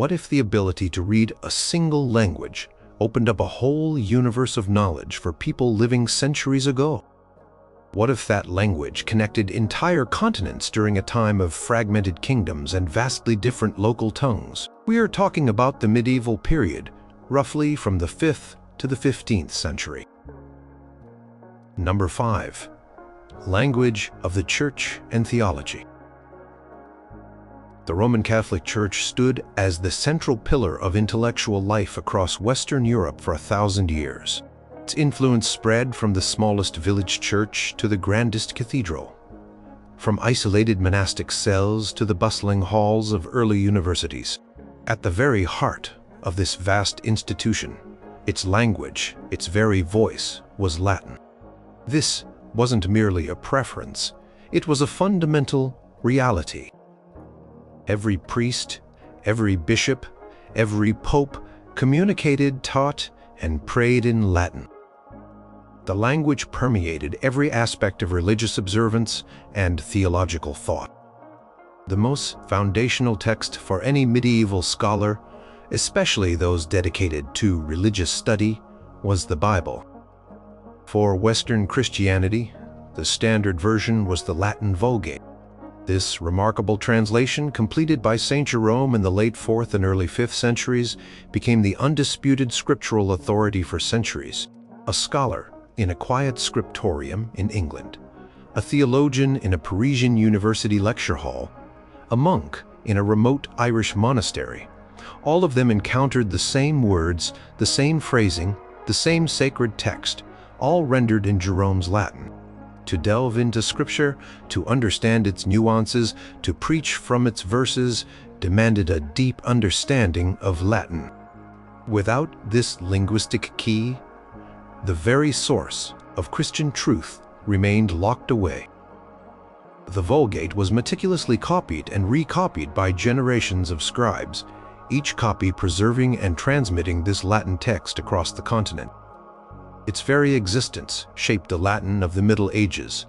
What if the ability to read a single language opened up a whole universe of knowledge for people living centuries ago? What if that language connected entire continents during a time of fragmented kingdoms and vastly different local tongues? We are talking about the medieval period, roughly from the 5th to the 15th century. Number 5. Language of the Church and Theology. The Roman Catholic Church stood as the central pillar of intellectual life across Western Europe for 1,000 years. Its influence spread from the smallest village church to the grandest cathedral, from isolated monastic cells to the bustling halls of early universities. At the very heart of this vast institution, its language, its very voice, was Latin. This wasn't merely a preference, it was a fundamental reality. Every priest, every bishop, every pope communicated, taught, and prayed in Latin. The language permeated every aspect of religious observance and theological thought. The most foundational text for any medieval scholar, especially those dedicated to religious study, was the Bible. For Western Christianity, the standard version was the Latin Vulgate. This remarkable translation, completed by Saint Jerome in the late 4th and early 5th centuries, became the undisputed scriptural authority for centuries. A scholar in a quiet scriptorium in England, a theologian in a Parisian university lecture hall, a monk in a remote Irish monastery, all of them encountered the same words, the same phrasing, the same sacred text, all rendered in Jerome's Latin. To delve into Scripture, to understand its nuances, to preach from its verses, demanded a deep understanding of Latin. Without this linguistic key, the very source of Christian truth remained locked away. The Vulgate was meticulously copied and recopied by generations of scribes, each copy preserving and transmitting this Latin text across the continent. Its very existence shaped the Latin of the Middle Ages,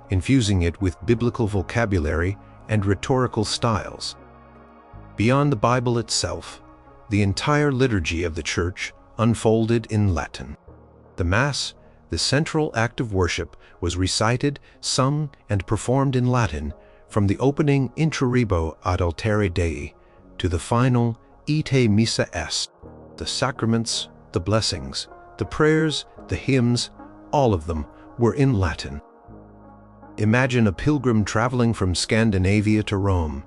infusing it with biblical vocabulary and rhetorical styles. Beyond the Bible itself, the entire liturgy of the Church unfolded in Latin. The Mass, the central act of worship, was recited, sung, and performed in Latin from the opening Introribo ad altere Dei to the final Ite Missa Est. The sacraments, the blessings, the prayers, the hymns, all of them were in Latin. Imagine a pilgrim traveling from Scandinavia to Rome.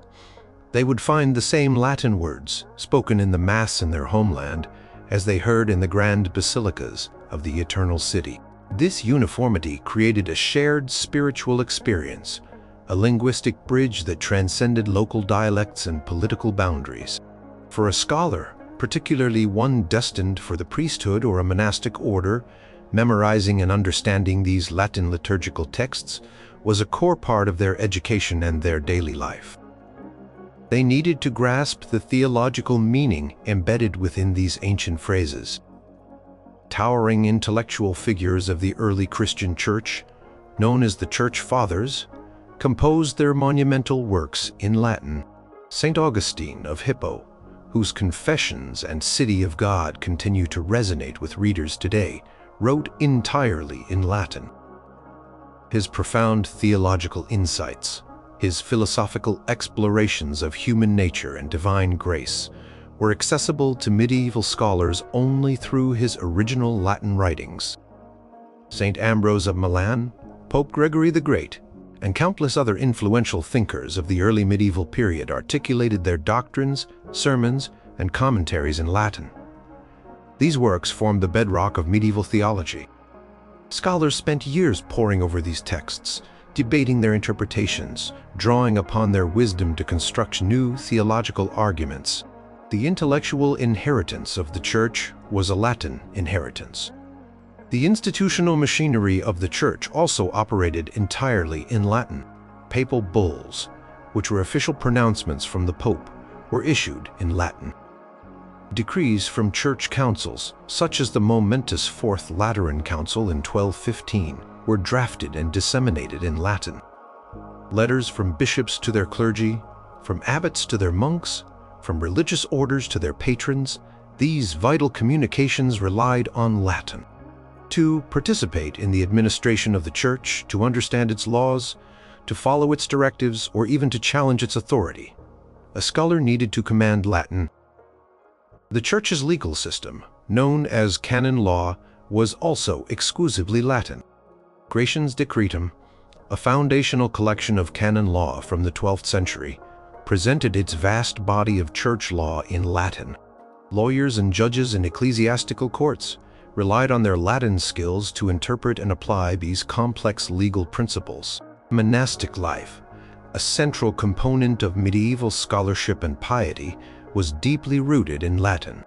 They would find the same Latin words spoken in the Mass in their homeland as they heard in the grand basilicas of the Eternal City. This uniformity created a shared spiritual experience, a linguistic bridge that transcended local dialects and political boundaries. For a scholar, particularly one destined for the priesthood or a monastic order, memorizing and understanding these Latin liturgical texts was a core part of their education and their daily life. They needed to grasp the theological meaning embedded within these ancient phrases. Towering intellectual figures of the early Christian Church, known as the Church Fathers, composed their monumental works in Latin. Saint Augustine of Hippo, whose Confessions and City of God continue to resonate with readers today, wrote entirely in Latin. His profound theological insights, his philosophical explorations of human nature and divine grace, were accessible to medieval scholars only through his original Latin writings. Saint Ambrose of Milan, Pope Gregory the Great, and countless other influential thinkers of the early medieval period articulated their doctrines, sermons, and commentaries in Latin. These works formed the bedrock of medieval theology. Scholars spent years poring over these texts, debating their interpretations, drawing upon their wisdom to construct new theological arguments. The intellectual inheritance of the Church was a Latin inheritance. The institutional machinery of the Church also operated entirely in Latin. Papal bulls, which were official pronouncements from the Pope, were issued in Latin. Decrees from church councils, such as the momentous Fourth Lateran Council in 1215, were drafted and disseminated in Latin. Letters from bishops to their clergy, from abbots to their monks, From religious orders to their patrons, these vital communications relied on Latin. To participate in the administration of the Church, to understand its laws, to follow its directives, or even to challenge its authority, a scholar needed to command Latin. The Church's legal system, known as Canon Law, was also exclusively Latin. Gratian's Decretum, a foundational collection of canon law from the 12th century, presented its vast body of church law in Latin. Lawyers and judges in ecclesiastical courts relied on their Latin skills to interpret and apply these complex legal principles. Monastic life, a central component of medieval scholarship and piety, was deeply rooted in Latin.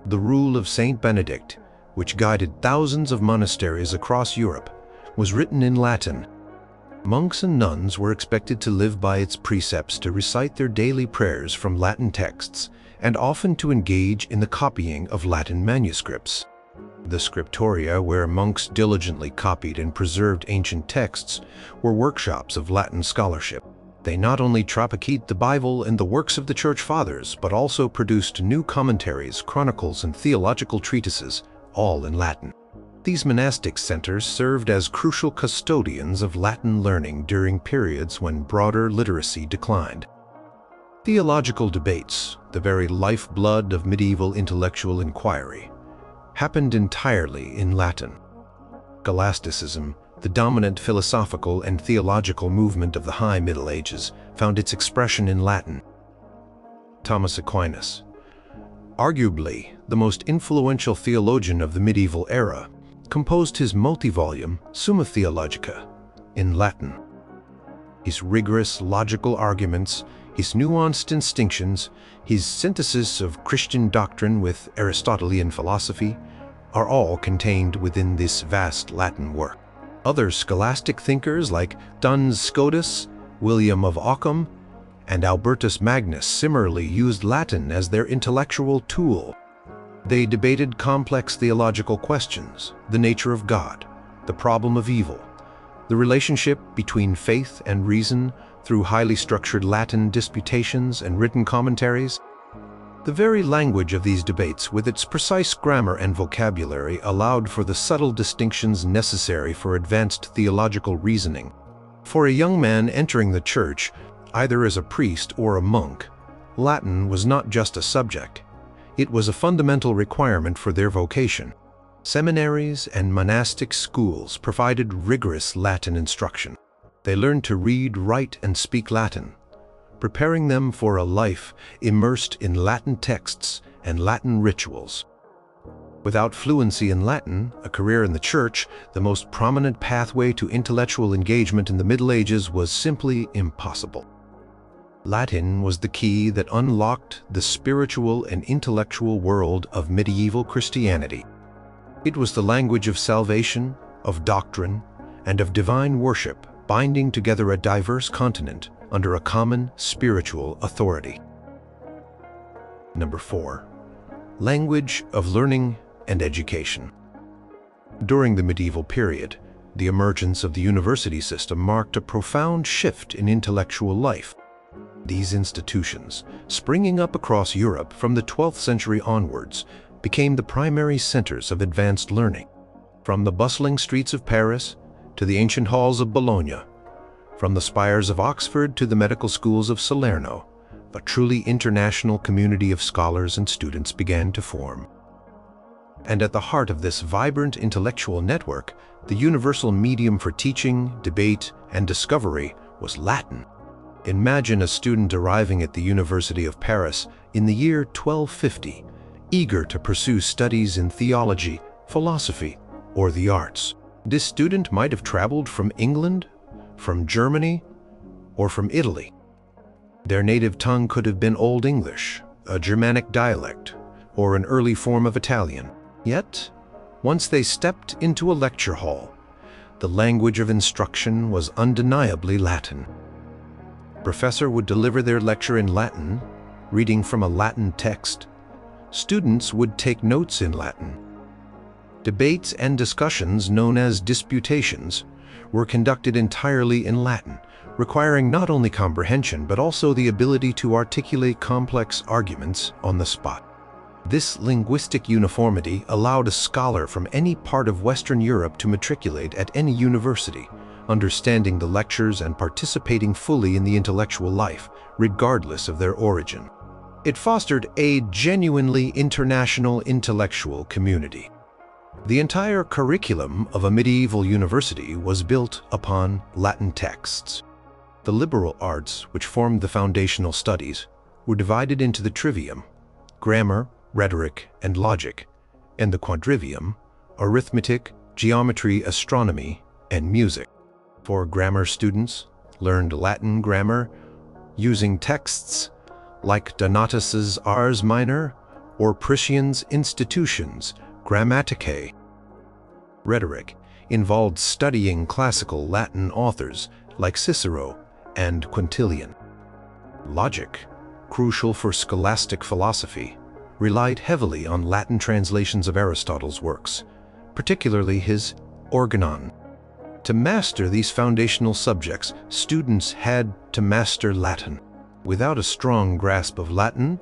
The rule of Saint Benedict, which guided thousands of monasteries across Europe, was written in Latin. Monks and nuns were expected to live by its precepts, to recite their daily prayers from Latin texts, and often to engage in the copying of Latin manuscripts. The scriptoria, where monks diligently copied and preserved ancient texts, were workshops of Latin scholarship. They not only trapezoed the Bible and the works of the Church Fathers, but also produced new commentaries, chronicles, and theological treatises, all in Latin. These monastic centers served as crucial custodians of Latin learning during periods when broader literacy declined. Theological debates, the very lifeblood of medieval intellectual inquiry, happened entirely in Latin. Scholasticism, the dominant philosophical and theological movement of the High Middle Ages, found its expression in Latin. Thomas Aquinas, arguably the most influential theologian of the medieval era, composed his multi-volume Summa Theologica in Latin. His rigorous logical arguments, his nuanced distinctions, his synthesis of Christian doctrine with Aristotelian philosophy are all contained within this vast Latin work. Other scholastic thinkers like Duns Scotus, William of Ockham, and Albertus Magnus similarly used Latin as their intellectual tool. They debated complex theological questions, the nature of God, the problem of evil, the relationship between faith and reason through highly structured Latin disputations and written commentaries. The very language of these debates, with its precise grammar and vocabulary, allowed for the subtle distinctions necessary for advanced theological reasoning. For a young man entering the Church, either as a priest or a monk, Latin was not just a subject. It was a fundamental requirement for their vocation. Seminaries and monastic schools provided rigorous Latin instruction. They learned to read, write, and speak Latin, preparing them for a life immersed in Latin texts and Latin rituals. Without fluency in Latin, a career in the Church, the most prominent pathway to intellectual engagement in the Middle Ages, was simply impossible. Latin was the key that unlocked the spiritual and intellectual world of medieval Christianity. It was the language of salvation, of doctrine, and of divine worship, binding together a diverse continent under a common spiritual authority. Number 4. Language of learning and education. During the medieval period, the emergence of the university system marked a profound shift in intellectual life. These institutions, springing up across Europe from the 12th century onwards, became the primary centers of advanced learning. From the bustling streets of Paris to the ancient halls of Bologna, from the spires of Oxford to the medical schools of Salerno, a truly international community of scholars and students began to form. And at the heart of this vibrant intellectual network, the universal medium for teaching, debate, and discovery was Latin. Imagine a student arriving at the University of Paris in the year 1250, eager to pursue studies in theology, philosophy, or the arts. This student might have traveled from England, from Germany, or from Italy. Their native tongue could have been Old English, a Germanic dialect, or an early form of Italian. Yet, once they stepped into a lecture hall, the language of instruction was undeniably Latin. The professor would deliver their lecture in Latin, reading from a Latin text. Students would take notes in Latin. Debates and discussions, known as disputations, were conducted entirely in Latin, requiring not only comprehension but also the ability to articulate complex arguments on the spot. This linguistic uniformity allowed a scholar from any part of Western Europe to matriculate at any university, understanding the lectures and participating fully in the intellectual life, regardless of their origin. It fostered a genuinely international intellectual community. The entire curriculum of a medieval university was built upon Latin texts. The liberal arts, which formed the foundational studies, were divided into the trivium, grammar, rhetoric, and logic, and the quadrivium, arithmetic, geometry, astronomy, and music. For grammar students, learned Latin grammar using texts like Donatus's Ars Minor or Priscian's Institutions Grammaticae. Rhetoric involved studying classical Latin authors like Cicero and Quintilian. Logic, crucial for scholastic philosophy, relied heavily on Latin translations of Aristotle's works, particularly his Organon. To master these foundational subjects, students had to master Latin. Without a strong grasp of Latin,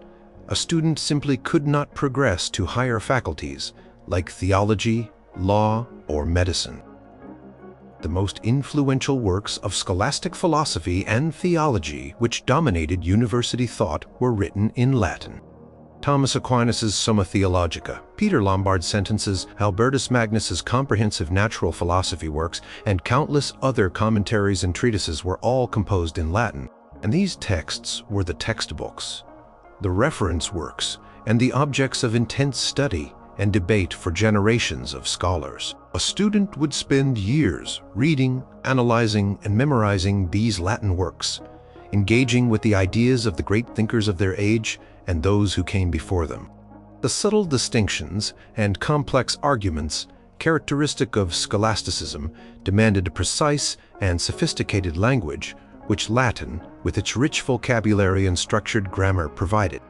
a student simply could not progress to higher faculties like theology, law, or medicine. The most influential works of scholastic philosophy and theology which dominated university thought were written in Latin. Thomas Aquinas's Summa Theologica, Peter Lombard's Sentences, Albertus Magnus's comprehensive natural philosophy works, and countless other commentaries and treatises were all composed in Latin. And these texts were the textbooks, the reference works, and the objects of intense study and debate for generations of scholars. A student would spend years reading, analyzing, and memorizing these Latin works, engaging with the ideas of the great thinkers of their age and those who came before them. The subtle distinctions and complex arguments characteristic of scholasticism demanded a precise and sophisticated language, which Latin, with its rich vocabulary and structured grammar, provided.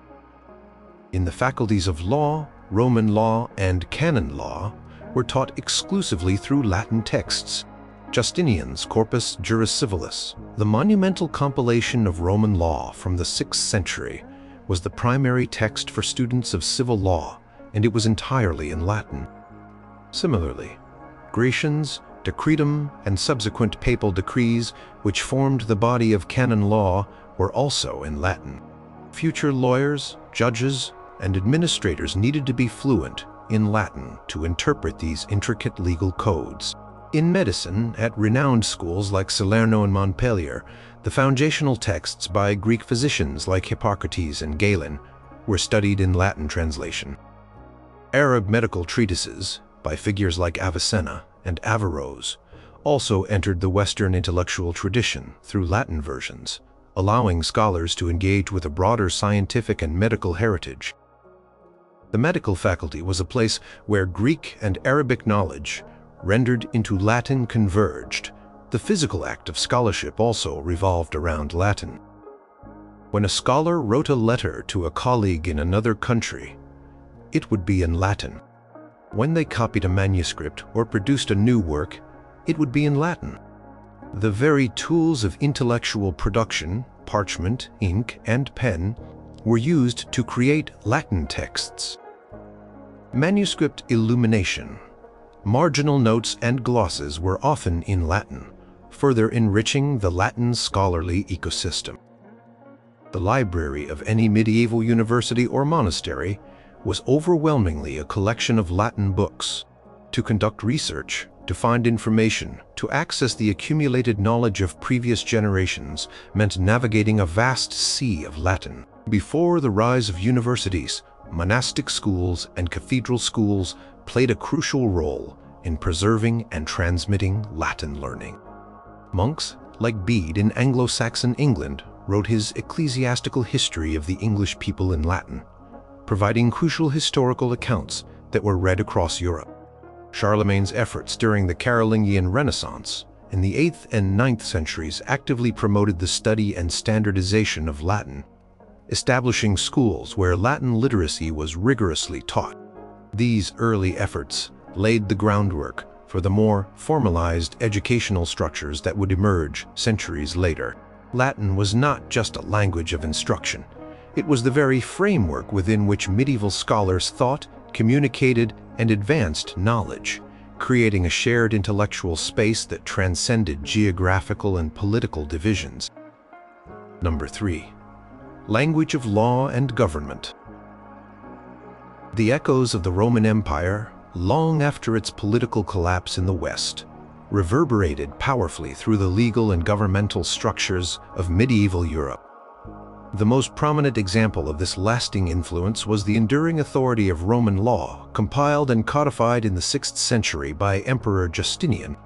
In the faculties of law, Roman law, and canon law were taught exclusively through Latin texts. Justinian's Corpus Juris Civilis, the monumental compilation of Roman law from the 6th century, was the primary text for students of civil law, and it was entirely in Latin. Similarly, Gratian's Decretum and subsequent papal decrees, which formed the body of canon law, were also in Latin. Future lawyers, judges, and administrators needed to be fluent in Latin to interpret these intricate legal codes. In medicine, at renowned schools like Salerno and Montpellier, the foundational texts by Greek physicians like Hippocrates and Galen were studied in Latin translation. Arab medical treatises by figures like Avicenna and Averroes also entered the Western intellectual tradition through Latin versions, allowing scholars to engage with a broader scientific and medical heritage. The medical faculty was a place where Greek and Arabic knowledge, rendered into Latin, converged. The physical act of scholarship also revolved around Latin. When a scholar wrote a letter to a colleague in another country, it would be in Latin. When they copied a manuscript or produced a new work, it would be in Latin. The very tools of intellectual production, parchment, ink, and pen, were used to create Latin texts. Manuscript illumination, marginal notes, and glosses were often in Latin, further enriching the Latin scholarly ecosystem. The library of any medieval university or monastery was overwhelmingly a collection of Latin books. To conduct research, to find information, to access the accumulated knowledge of previous generations meant navigating a vast sea of Latin. Before the rise of universities, monastic schools and cathedral schools played a crucial role in preserving and transmitting Latin learning. Monks like Bede in Anglo-Saxon England wrote his Ecclesiastical History of the English People in Latin, providing crucial historical accounts that were read across Europe. Charlemagne's efforts during the Carolingian Renaissance in the 8th and 9th centuries actively promoted the study and standardization of Latin, establishing schools where Latin literacy was rigorously taught. These early efforts laid the groundwork for the more formalized educational structures that would emerge centuries later. Latin was not just a language of instruction. It was the very framework within which medieval scholars thought, communicated, and advanced knowledge, creating a shared intellectual space that transcended geographical and political divisions. Number 3. Language of law and government. The echoes of the Roman Empire, long after its political collapse in the West, reverberated powerfully through the legal and governmental structures of medieval Europe. The most prominent example of this lasting influence was the enduring authority of Roman law, compiled and codified in the 6th century by Emperor Justinian.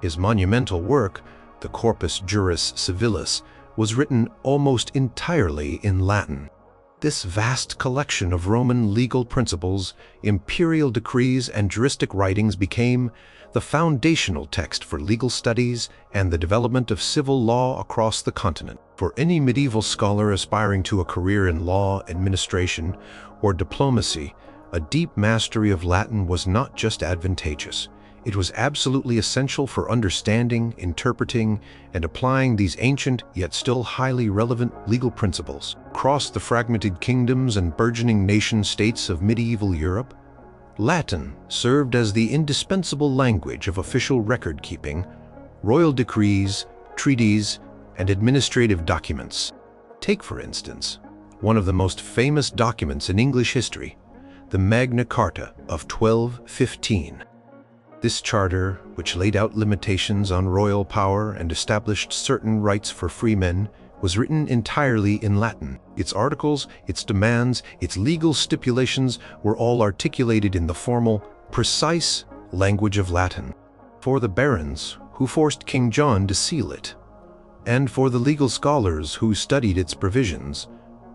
His monumental work, the Corpus Juris Civilis, was written almost entirely in Latin. This vast collection of Roman legal principles, imperial decrees, and juristic writings became the foundational text for legal studies and the development of civil law across the continent. For any medieval scholar aspiring to a career in law, administration, or diplomacy, a deep mastery of Latin was not just advantageous. It was absolutely essential for understanding, interpreting, and applying these ancient yet still highly relevant legal principles. Across the fragmented kingdoms and burgeoning nation-states of medieval Europe, Latin served as the indispensable language of official record-keeping, royal decrees, treaties, and administrative documents. Take, for instance, one of the most famous documents in English history, the Magna Carta of 1215. This charter, which laid out limitations on royal power and established certain rights for freemen, was written entirely in Latin. Its articles, its demands, its legal stipulations were all articulated in the formal, precise language of Latin. For the barons who forced King John to seal it, and for the legal scholars who studied its provisions,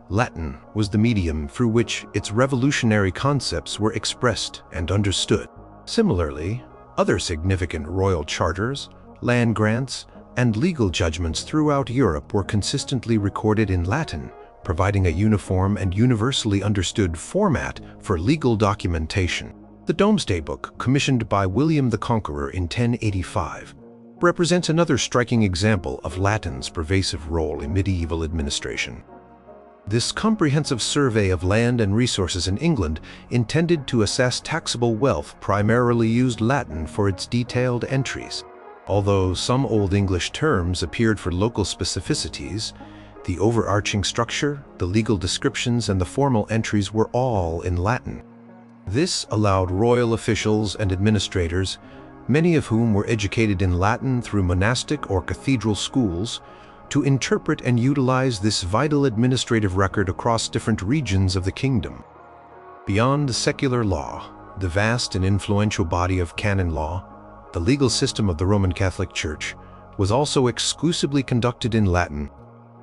Latin was the medium through which its revolutionary concepts were expressed and understood. Similarly, other significant royal charters, land grants, and legal judgments throughout Europe were consistently recorded in Latin, providing a uniform and universally understood format for legal documentation. The Domesday Book, commissioned by William the Conqueror in 1085, represents another striking example of Latin's pervasive role in medieval administration. This comprehensive survey of land and resources in England, intended to assess taxable wealth, primarily used Latin for its detailed entries. Although some Old English terms appeared for local specificities, the overarching structure, the legal descriptions, and the formal entries were all in Latin. This allowed royal officials and administrators, many of whom were educated in Latin through monastic or cathedral schools, to interpret and utilize this vital administrative record across different regions of the kingdom. Beyond the secular law, the vast and influential body of Canon Law, the legal system of the Roman Catholic Church, was also exclusively conducted in Latin.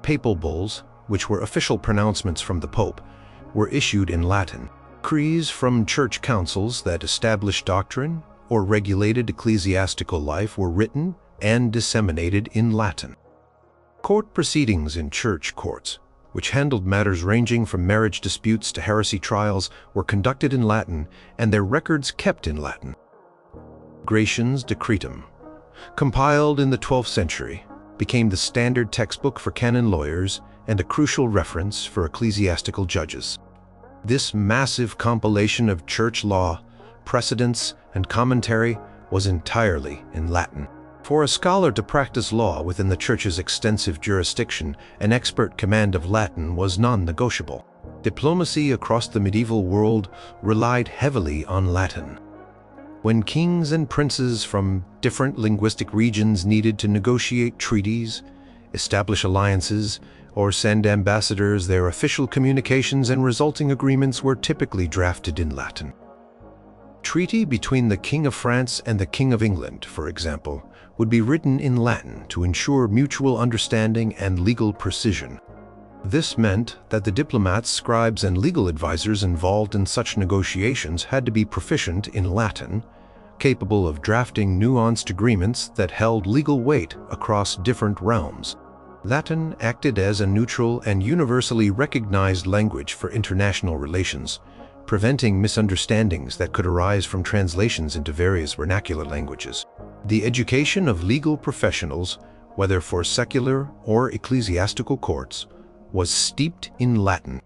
Papal bulls, which were official pronouncements from the Pope, were issued in Latin. Decrees from church councils that established doctrine or regulated ecclesiastical life were written and disseminated in Latin. Court proceedings in church courts, which handled matters ranging from marriage disputes to heresy trials, were conducted in Latin and their records kept in Latin. Gratian's Decretum, compiled in the 12th century, became the standard textbook for canon lawyers and a crucial reference for ecclesiastical judges. This massive compilation of church law, precedents, and commentary was entirely in Latin. For a scholar to practice law within the Church's extensive jurisdiction, an expert command of Latin was non-negotiable. Diplomacy across the medieval world relied heavily on Latin. When kings and princes from different linguistic regions needed to negotiate treaties, establish alliances, or send ambassadors, their official communications and resulting agreements were typically drafted in Latin. Treaty between the King of France and the King of England, for example, would be written in Latin to ensure mutual understanding and legal precision. This meant that the diplomats, scribes, and legal advisors involved in such negotiations had to be proficient in Latin, capable of drafting nuanced agreements that held legal weight across different realms. Latin acted as a neutral and universally recognized language for international relations, preventing misunderstandings that could arise from translations into various vernacular languages. The education of legal professionals, whether for secular or ecclesiastical courts, was steeped in Latin.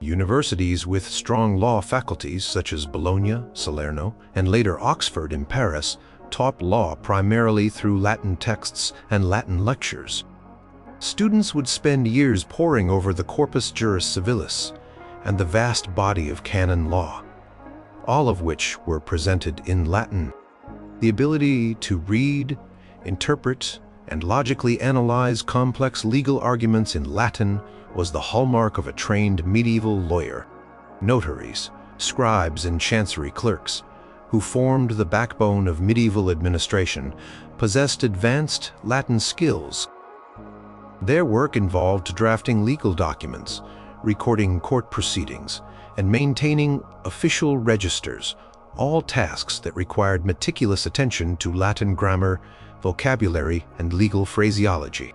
Universities with strong law faculties such as Bologna, Salerno, and later Oxford in Paris taught law primarily through Latin texts and Latin lectures. Students would spend years poring over the Corpus Juris Civilis and the vast body of Canon Law, all of which were presented in Latin. The ability to read, interpret, and logically analyze complex legal arguments in Latin was the hallmark of a trained medieval lawyer. Notaries, scribes, and chancery clerks, who formed the backbone of medieval administration, possessed advanced Latin skills. Their work involved drafting legal documents, recording court proceedings, and maintaining official registers, all tasks that required meticulous attention to Latin grammar, vocabulary, and legal phraseology.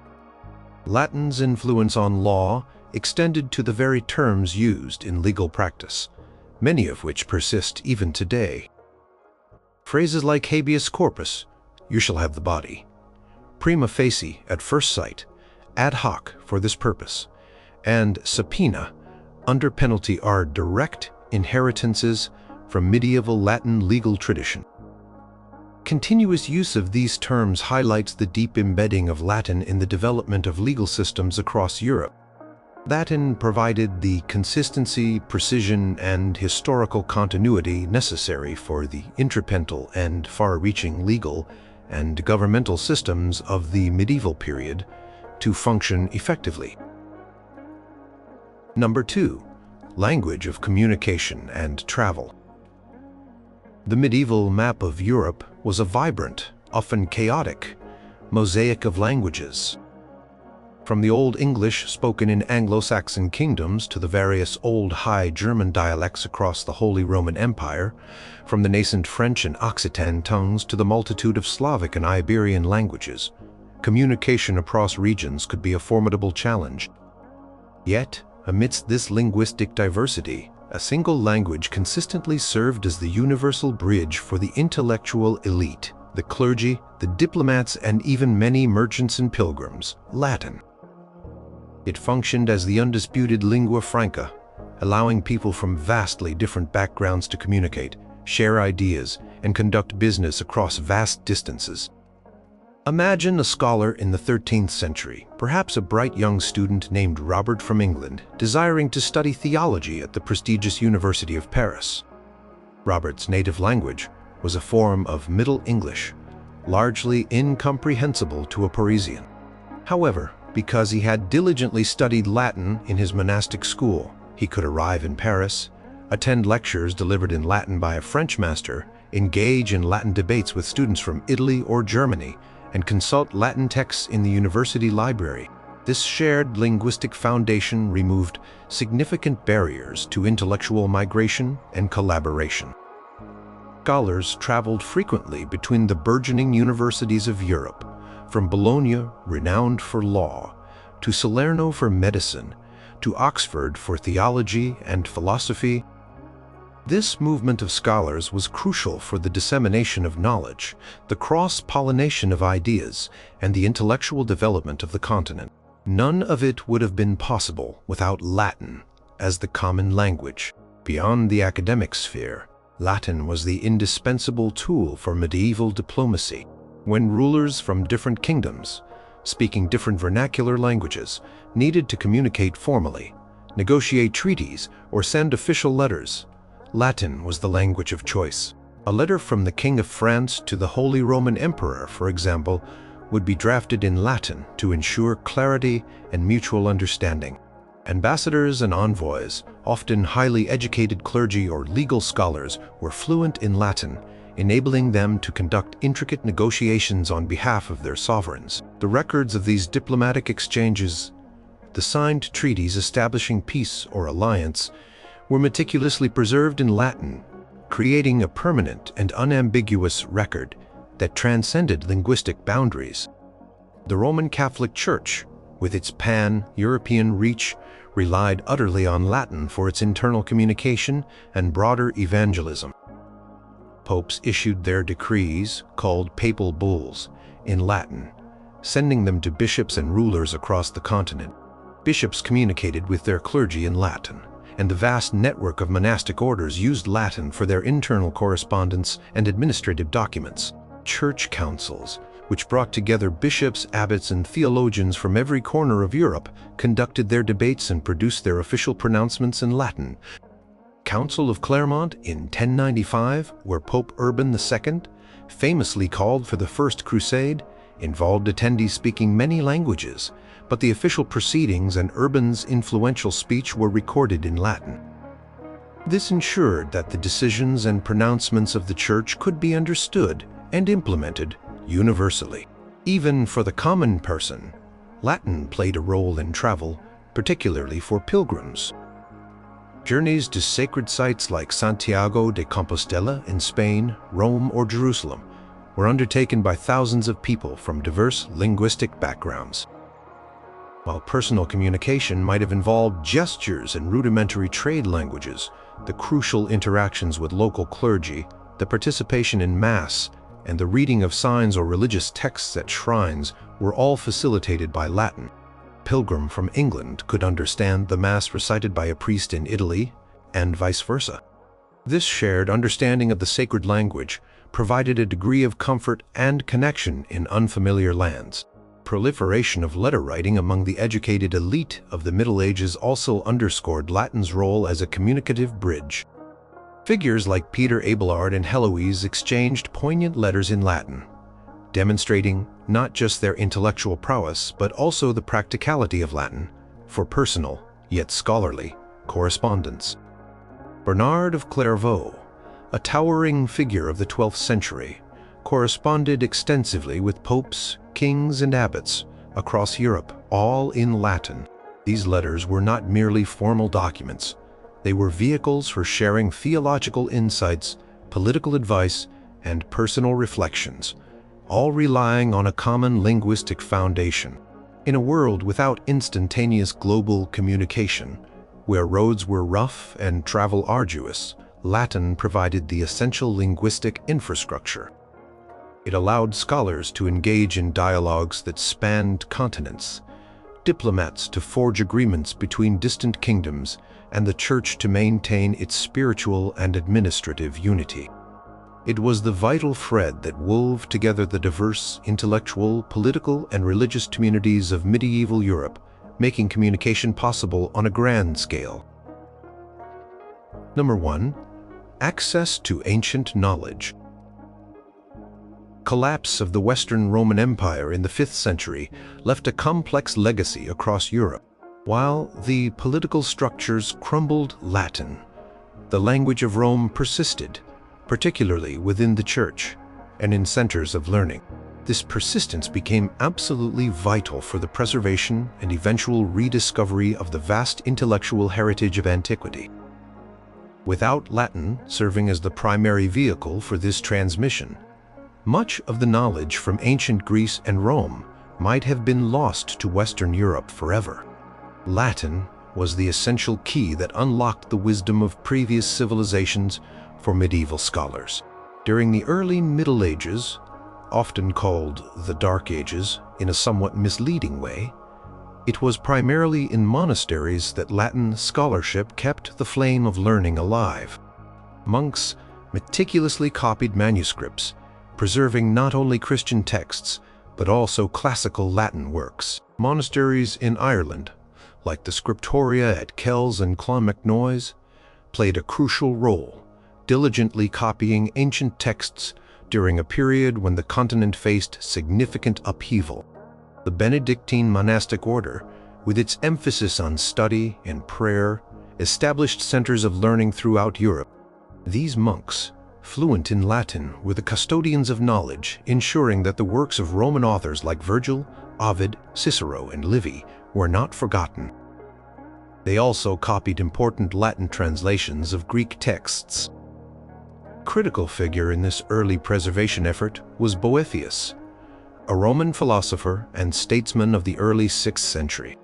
Latin's influence on law extended to the very terms used in legal practice, many of which persist even today. Phrases like habeas corpus, you shall have the body, prima facie, at first sight, ad hoc, for this purpose, and subpoena, under penalty, are direct inheritances from medieval Latin legal tradition. Continuous use of these terms highlights the deep embedding of Latin in the development of legal systems across Europe. Latin provided the consistency, precision, and historical continuity necessary for the intrapental and far-reaching legal and governmental systems of the medieval period to function effectively. Number 2. Language of communication and travel. The medieval map of Europe was a vibrant, often chaotic, mosaic of languages. From the Old English spoken in Anglo-Saxon kingdoms to the various Old High German dialects across the Holy Roman Empire, from the nascent French and Occitan tongues to the multitude of Slavic and Iberian languages, communication across regions could be a formidable challenge. Yet, amidst this linguistic diversity, a single language consistently served as the universal bridge for the intellectual elite, the clergy, the diplomats, and even many merchants and pilgrims: Latin. It functioned as the undisputed lingua franca, allowing people from vastly different backgrounds to communicate, share ideas, and conduct business across vast distances. Imagine a scholar in the 13th century, perhaps a bright young student named Robert from England, desiring to study theology at the prestigious University of Paris. Robert's native language was a form of Middle English, largely incomprehensible to a Parisian. However, because he had diligently studied Latin in his monastic school, he could arrive in Paris, attend lectures delivered in Latin by a French master, engage in Latin debates with students from Italy or Germany, and consult Latin texts in the university library. This shared linguistic foundation removed significant barriers to intellectual migration and collaboration. Scholars traveled frequently between the burgeoning universities of Europe, from Bologna, renowned for law, to Salerno for medicine, to Oxford for theology and philosophy. This movement of scholars was crucial for the dissemination of knowledge, the cross-pollination of ideas, and the intellectual development of the continent. None of it would have been possible without Latin as the common language. Beyond the academic sphere, Latin was the indispensable tool for medieval diplomacy. When rulers from different kingdoms, speaking different vernacular languages, needed to communicate formally, negotiate treaties, or send official letters, Latin was the language of choice. A letter from the King of France to the Holy Roman Emperor, for example, would be drafted in Latin to ensure clarity and mutual understanding. Ambassadors and envoys, often highly educated clergy or legal scholars, were fluent in Latin, enabling them to conduct intricate negotiations on behalf of their sovereigns. The records of these diplomatic exchanges, the signed treaties establishing peace or alliance, were meticulously preserved in Latin, creating a permanent and unambiguous record that transcended linguistic boundaries. The Roman Catholic Church, with its pan-European reach, relied utterly on Latin for its internal communication and broader evangelism. Popes issued their decrees, called papal bulls, in Latin, sending them to bishops and rulers across the continent. Bishops communicated with their clergy in Latin, and the vast network of monastic orders used Latin for their internal correspondence and administrative documents. Church councils, which brought together bishops, abbots, and theologians from every corner of Europe, conducted their debates and produced their official pronouncements in Latin. Council of Clermont in 1095, where Pope Urban II famously called for the First Crusade, involved attendees speaking many languages, but the official proceedings and Urban's influential speech were recorded in Latin. This ensured that the decisions and pronouncements of the Church could be understood and implemented universally. Even for the common person, Latin played a role in travel, particularly for pilgrims. Journeys to sacred sites like Santiago de Compostela in Spain, Rome, or Jerusalem were undertaken by thousands of people from diverse linguistic backgrounds. While personal communication might have involved gestures and rudimentary trade languages, the crucial interactions with local clergy, the participation in Mass, and the reading of signs or religious texts at shrines were all facilitated by Latin. A pilgrim from England could understand the Mass recited by a priest in Italy, and vice versa. This shared understanding of the sacred language provided a degree of comfort and connection in unfamiliar lands. Proliferation of letter writing among the educated elite of the Middle Ages also underscored Latin's role as a communicative bridge. Figures like Peter Abelard and Heloise exchanged poignant letters in Latin, demonstrating not just their intellectual prowess but also the practicality of Latin for personal, yet scholarly, correspondence. Bernard of Clairvaux, a towering figure of the 12th century, corresponded extensively with popes, kings, and abbots across Europe, all in Latin. These letters were not merely formal documents. They were vehicles for sharing theological insights, political advice, and personal reflections, all relying on a common linguistic foundation. In a world without instantaneous global communication, where roads were rough and travel arduous, Latin provided the essential linguistic infrastructure. It allowed scholars to engage in dialogues that spanned continents, diplomats to forge agreements between distant kingdoms, and the Church to maintain its spiritual and administrative unity. It was the vital thread that wove together the diverse intellectual, political, and religious communities of medieval Europe, making communication possible on a grand scale. Number 1. Access to ancient knowledge. Collapse of the Western Roman Empire in the 5th century left a complex legacy across Europe. While the political structures crumbled, Latin, the language of Rome, persisted, particularly within the Church and in centers of learning. This persistence became absolutely vital for the preservation and eventual rediscovery of the vast intellectual heritage of antiquity. Without Latin serving as the primary vehicle for this transmission, much of the knowledge from ancient Greece and Rome might have been lost to Western Europe forever. Latin was the essential key that unlocked the wisdom of previous civilizations for medieval scholars. During the early Middle Ages, often called the Dark Ages in a somewhat misleading way, it was primarily in monasteries that Latin scholarship kept the flame of learning alive. Monks meticulously copied manuscripts, preserving not only Christian texts, but also classical Latin works. Monasteries in Ireland, like the Scriptoria at Kells and Clonmacnoise, played a crucial role, diligently copying ancient texts during a period when the continent faced significant upheaval. The Benedictine monastic order, with its emphasis on study and prayer, established centers of learning throughout Europe. These monks, fluent in Latin, were the custodians of knowledge, ensuring that the works of Roman authors like Virgil, Ovid, Cicero, and Livy were not forgotten. They also copied important Latin translations of Greek texts. A critical figure in this early preservation effort was Boethius, a Roman philosopher and statesman of the early 6th century.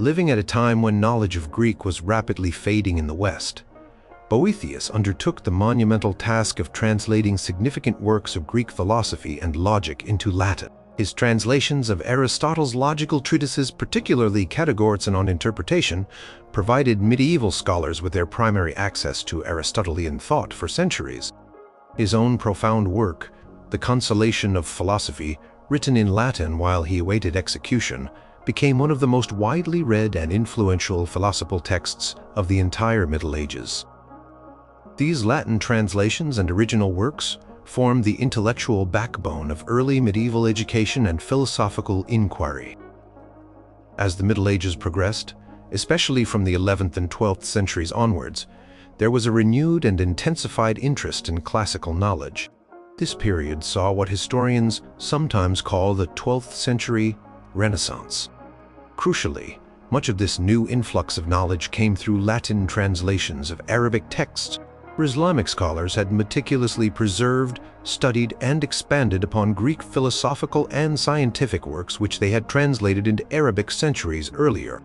Living at a time when knowledge of Greek was rapidly fading in the West, Boethius undertook the monumental task of translating significant works of Greek philosophy and logic into Latin. His translations of Aristotle's logical treatises, particularly Categories and On Interpretation, provided medieval scholars with their primary access to Aristotelian thought for centuries. His own profound work, The Consolation of Philosophy, written in Latin while he awaited execution, became one of the most widely read and influential philosophical texts of the entire Middle Ages. These Latin translations and original works formed the intellectual backbone of early medieval education and philosophical inquiry. As the Middle Ages progressed, especially from the 11th and 12th centuries onwards, there was a renewed and intensified interest in classical knowledge. This period saw what historians sometimes call the 12th century Renaissance. Crucially, much of this new influx of knowledge came through Latin translations of Arabic texts, where Islamic scholars had meticulously preserved, studied, and expanded upon Greek philosophical and scientific works which they had translated into Arabic centuries earlier.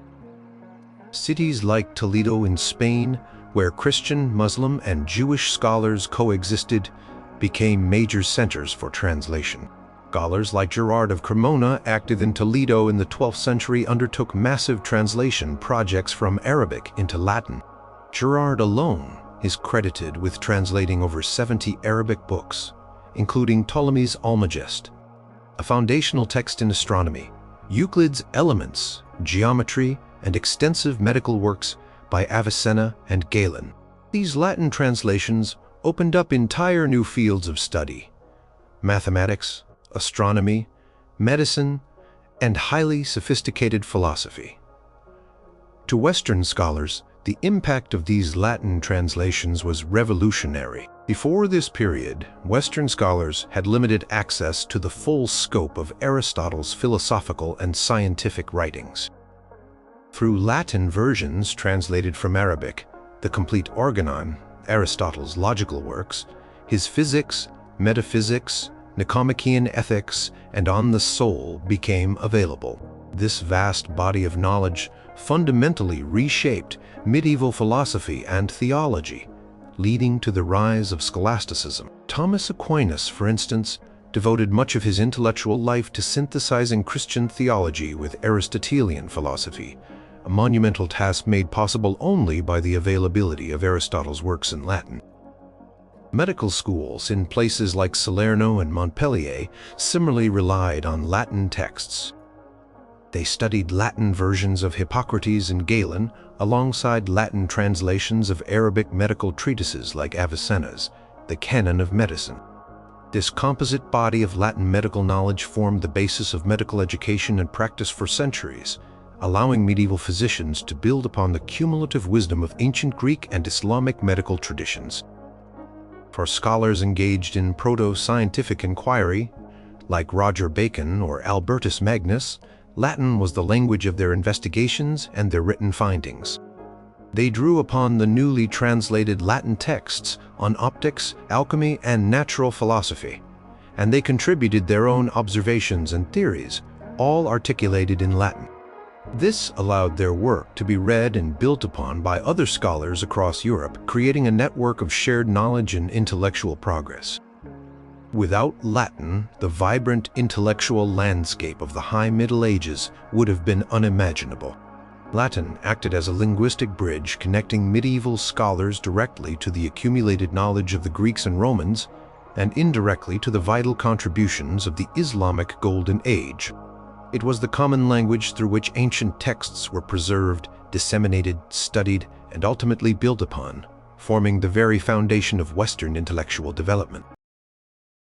Cities like Toledo in Spain, where Christian, Muslim, and Jewish scholars coexisted, became major centers for translation. Scholars like Gerard of Cremona, active in Toledo in the 12th century, undertook massive translation projects from Arabic into Latin. Gerard alone is credited with translating over 70 Arabic books, including Ptolemy's Almagest, a foundational text in astronomy, Euclid's Elements, Geometry, and extensive medical works by Avicenna and Galen. These Latin translations opened up entire new fields of study: mathematics, astronomy, medicine, and highly sophisticated philosophy. To Western scholars, the impact of these Latin translations was revolutionary. Before this period, Western scholars had limited access to the full scope of Aristotle's philosophical and scientific writings. Through Latin versions translated from Arabic, the complete Organon, Aristotle's logical works, his Physics, Metaphysics, Nicomachean Ethics, and On the Soul became available. This vast body of knowledge fundamentally reshaped medieval philosophy and theology, leading to the rise of scholasticism. Thomas Aquinas, for instance, devoted much of his intellectual life to synthesizing Christian theology with Aristotelian philosophy, a monumental task made possible only by the availability of Aristotle's works in Latin. Medical schools in places like Salerno and Montpellier similarly relied on Latin texts. They studied Latin versions of Hippocrates and Galen alongside Latin translations of Arabic medical treatises like Avicenna's, the Canon of Medicine. This composite body of Latin medical knowledge formed the basis of medical education and practice for centuries, allowing medieval physicians to build upon the cumulative wisdom of ancient Greek and Islamic medical traditions. For scholars engaged in proto-scientific inquiry, like Roger Bacon or Albertus Magnus, Latin was the language of their investigations and their written findings. They drew upon the newly translated Latin texts on optics, alchemy, and natural philosophy, and they contributed their own observations and theories, all articulated in Latin. This allowed their work to be read and built upon by other scholars across Europe, creating a network of shared knowledge and intellectual progress. Without Latin, the vibrant intellectual landscape of the High Middle Ages would have been unimaginable. Latin acted as a linguistic bridge connecting medieval scholars directly to the accumulated knowledge of the Greeks and Romans, and indirectly to the vital contributions of the Islamic Golden Age. It was the common language through which ancient texts were preserved, disseminated, studied, and ultimately built upon, forming the very foundation of Western intellectual development.